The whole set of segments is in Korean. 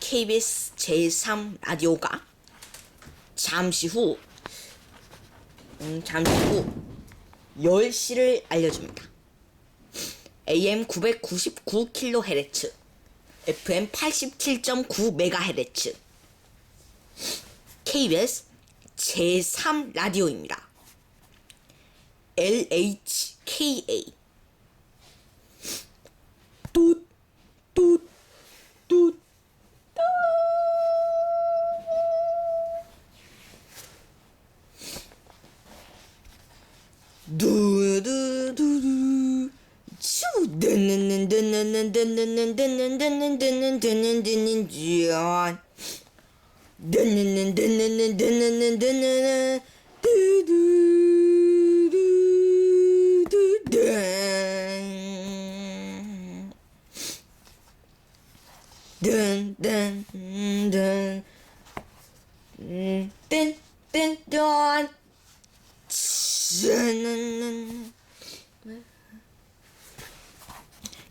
KBS 제3 라디오가 잠시 후 10시를 알려줍니다. AM 999kHz, FM 87.9MHz, KBS 제3 라디오입니다. LHKA 뚜뚜뚜 두두두두 쭈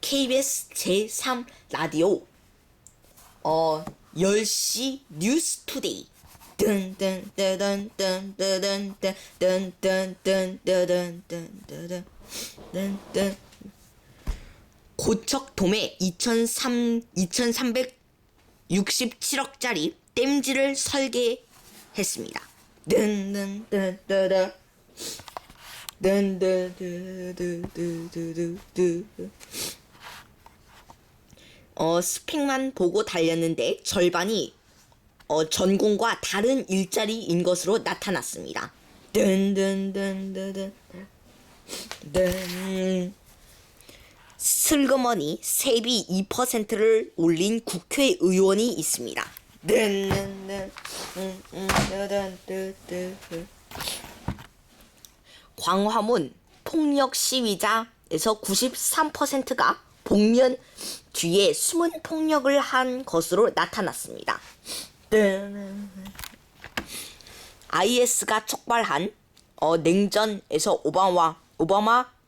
KBS 제3 라디오 10시 뉴스 투데이 고척돔에 2367억짜리 댐지를 설계했습니다. 스펙만 보고 달렸는데 절반이 전공과 다른 일자리인 것으로 나타났습니다. 슬그머니 세비 2%를 올린 국회의원이 있습니다. 광화문 폭력 시위자에서 93%가 복면 뒤에 숨은 폭력을 한 것으로 나타났습니다. IS가 촉발한 냉전에서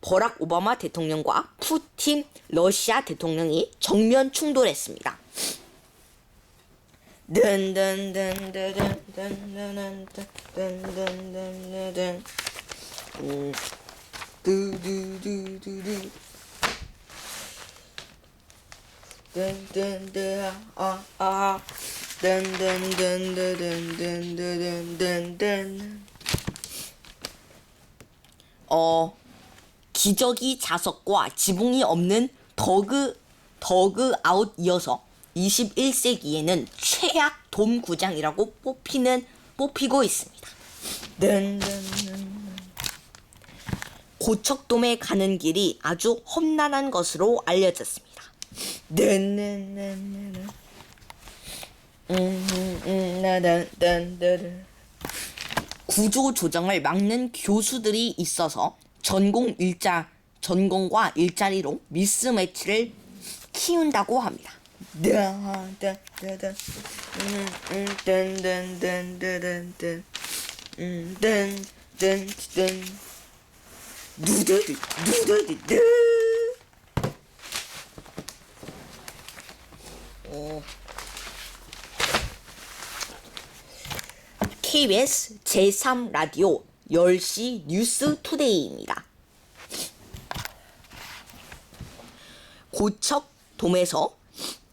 버락 오바마 대통령과 푸틴 러시아 대통령이 정면 충돌했습니다. 기저귀 자석과 지붕이 없는 더그 아웃 이어서 21세기에는 최악 돔 구장이라고 뽑히고 있습니다. 고척돔에 가는 길이 아주 험난한 것으로 알려졌습니다. 구조 조정을 막는 교수들이 있어서 전공과 일자리로 미스매치를 키운다고 합니다. KBS 제3 라디오 10시 뉴스 투데이입니다. 고척돔에서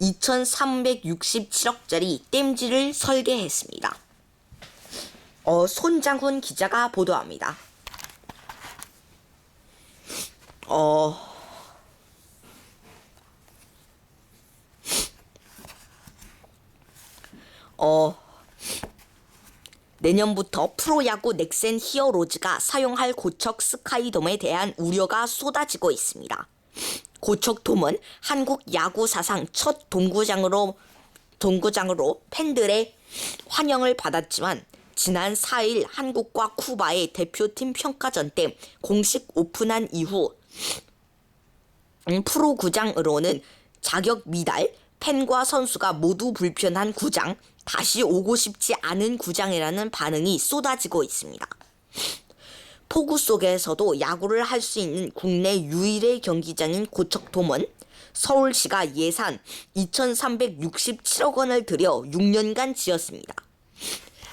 2367억짜리 댐지를 설계했습니다. 손장훈 기자가 보도합니다. 내년부터 프로야구 넥센 히어로즈가 사용할 고척 스카이돔에 대한 우려가 쏟아지고 있습니다. 고척돔은 한국 야구 사상 첫 동구장으로 팬들의 환영을 받았지만 지난 4일 한국과 쿠바의 대표팀 평가전 때 공식 오픈한 이후 프로구장으로는 자격 미달, 팬과 선수가 모두 불편한 구장, 다시 오고 싶지 않은 구장이라는 반응이 쏟아지고 있습니다. 폭우 속에서도 야구를 할 수 있는 국내 유일의 경기장인 고척돔은 서울시가 예산 2,367억 원을 들여 6년간 지었습니다.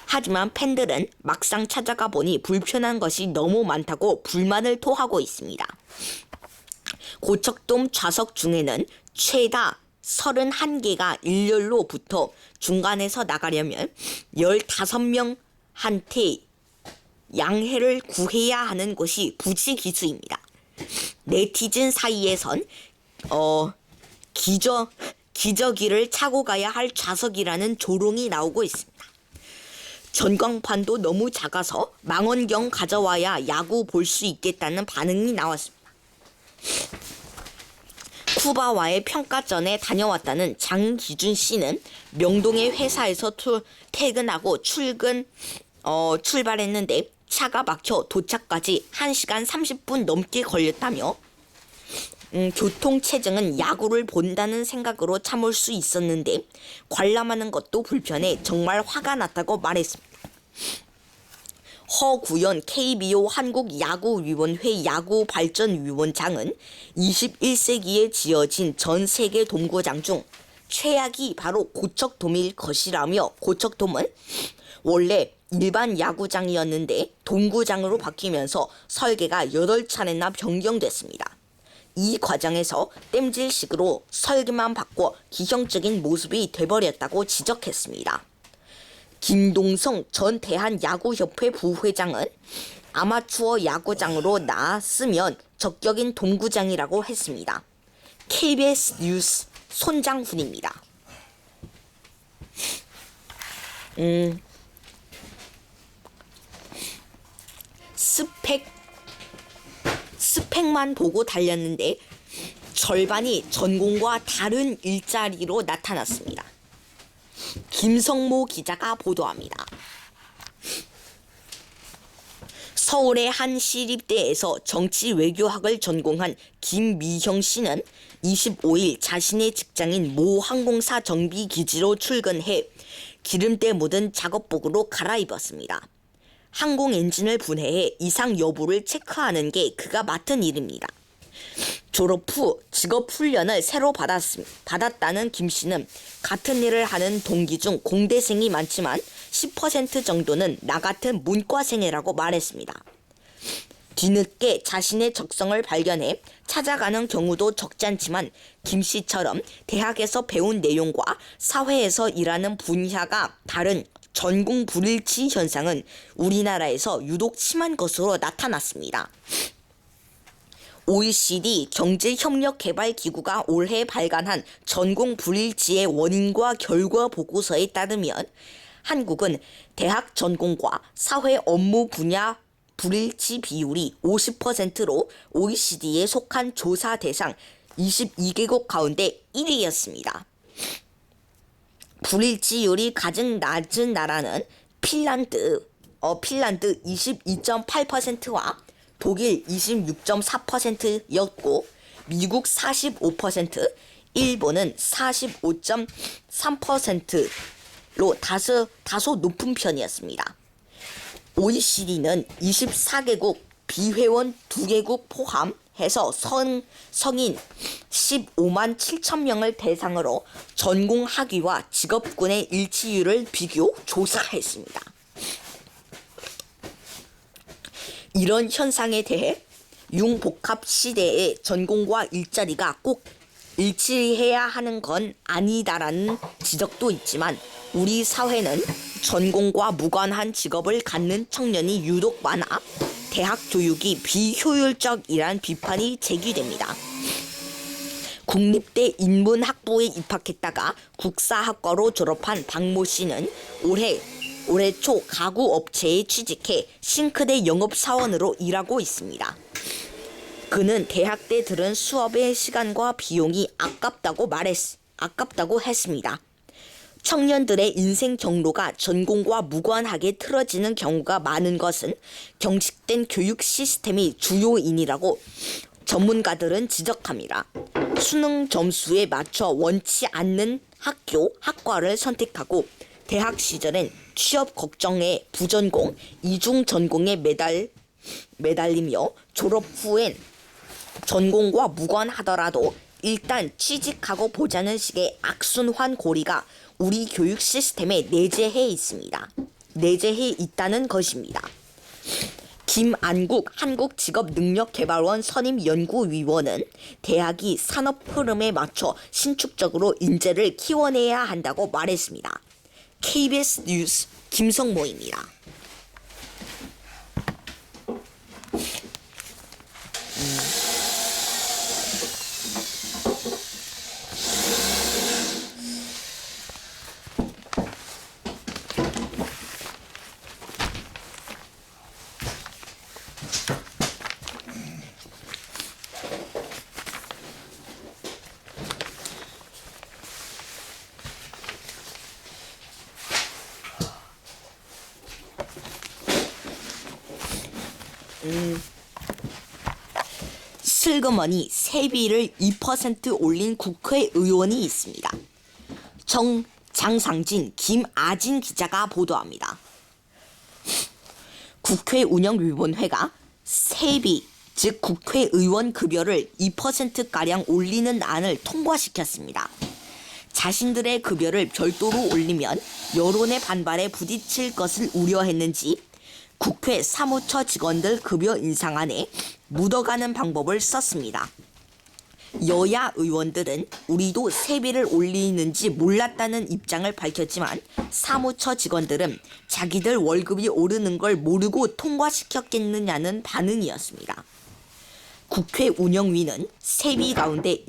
하지만 팬들은 막상 찾아가 보니 불편한 것이 너무 많다고 불만을 토하고 있습니다. 고척돔 좌석 중에는 최다 31개가 일렬로 붙어 중간에서 나가려면 15명한테 양해를 구해야 하는 것이 부지기수입니다. 네티즌 사이에선 기저귀를 차고 가야 할 좌석이라는 조롱이 나오고 있습니다. 전광판도 너무 작아서 망원경 가져와야 야구 볼 수 있겠다는 반응이 나왔습니다. 쿠바와의 평가전에 다녀왔다는 장기준 씨는 명동의 회사에서 퇴근하고 출발했는데 차가 막혀 도착까지 1시간 30분 넘게 걸렸다며 교통체증은 야구를 본다는 생각으로 참을 수 있었는데 관람하는 것도 불편해 정말 화가 났다고 말했습니다. 허구연 KBO 한국야구위원회 야구발전위원장은 21세기에 지어진 전 세계 돔구장 중 최악이 바로 고척돔일 것이라며, 고척돔은 원래 일반 야구장이었는데 돔구장으로 바뀌면서 설계가 8차례나 변경됐습니다. 이 과정에서 땜질식으로 설계만 바꿔 기형적인 모습이 돼버렸다고 지적했습니다. 김동성 전 대한야구협회 부회장은 아마추어 야구장으로 나았으면 적격인 돔구장이라고 했습니다. KBS 뉴스 손장훈입니다. 스펙만 보고 달렸는데 절반이 전공과 다른 일자리로 나타났습니다. 김성모 기자가 보도합니다. 서울의 한 시립대에서 정치외교학을 전공한 김미형 씨는 25일 자신의 직장인 모 항공사 정비기지로 출근해 기름때 묻은 작업복으로 갈아입었습니다. 항공 엔진을 분해해 이상 여부를 체크하는 게 그가 맡은 일입니다. 졸업 후 직업 훈련을 새로 받았다는 김 씨는 같은 일을 하는 동기 중 공대생이 많지만 10% 정도는 나 같은 문과생이라고 말했습니다. 뒤늦게 자신의 적성을 발견해 찾아가는 경우도 적지 않지만 김 씨처럼 대학에서 배운 내용과 사회에서 일하는 분야가 다른 전공 불일치 현상은 우리나라에서 유독 심한 것으로 나타났습니다. OECD 경제협력개발기구가 올해 발간한 전공 불일치의 원인과 결과 보고서에 따르면 한국은 대학 전공과 사회 업무 분야 불일치 비율이 50%로 OECD에 속한 조사 대상 22개국 가운데 1위였습니다. 불일치율이 가장 낮은 나라는 핀란드 22.8%와 독일 26.4%였고 미국 45%, 일본은 45.3%로 다소 높은 편이었습니다. OECD는 24개국, 비회원 2개국 포함해서 성인 15만 7천 명을 대상으로 전공 학위와 직업군의 일치율을 비교 조사했습니다. 이런 현상에 대해 융복합 시대의 전공과 일자리가 꼭 일치해야 하는 건 아니다라는 지적도 있지만 우리 사회는 전공과 무관한 직업을 갖는 청년이 유독 많아 대학 교육이 비효율적이란 비판이 제기됩니다. 국립대 인문학부에 입학했다가 국사학과로 졸업한 박모 씨는 올해 초 가구 업체에 취직해 싱크대 영업사원으로 일하고 있습니다. 그는 대학 때 들은 수업의 시간과 비용이 아깝다고 했습니다. 청년들의 인생 경로가 전공과 무관하게 틀어지는 경우가 많은 것은 경직된 교육 시스템이 주요인이라고 전문가들은 지적합니다. 수능 점수에 맞춰 원치 않는 학과를 선택하고 대학 시절엔 취업 걱정에 부전공, 이중 전공에 매달리며 졸업 후엔 전공과 무관하더라도 일단 취직하고 보자는 식의 악순환 고리가 우리 교육 시스템에 내재해 있습니다. 내재해 있다는 것입니다. 김안국 한국직업능력개발원 선임연구위원은 대학이 산업 흐름에 맞춰 신축적으로 인재를 키워내야 한다고 말했습니다. KBS 뉴스 김성모입니다. 슬그머니 세비를 2% 올린 국회의원이 있습니다. 장상진, 김아진 기자가 보도합니다. 국회 운영위원회가 세비, 즉 국회의원 급여를 2%가량 올리는 안을 통과시켰습니다. 자신들의 급여를 별도로 올리면 여론의 반발에 부딪힐 것을 우려했는지 국회 사무처 직원들 급여 인상안에 묻어가는 방법을 썼습니다. 여야 의원들은 우리도 세비를 올리는지 몰랐다는 입장을 밝혔지만 사무처 직원들은 자기들 월급이 오르는 걸 모르고 통과시켰겠느냐는 반응이었습니다. 국회 운영위는 세비 가운데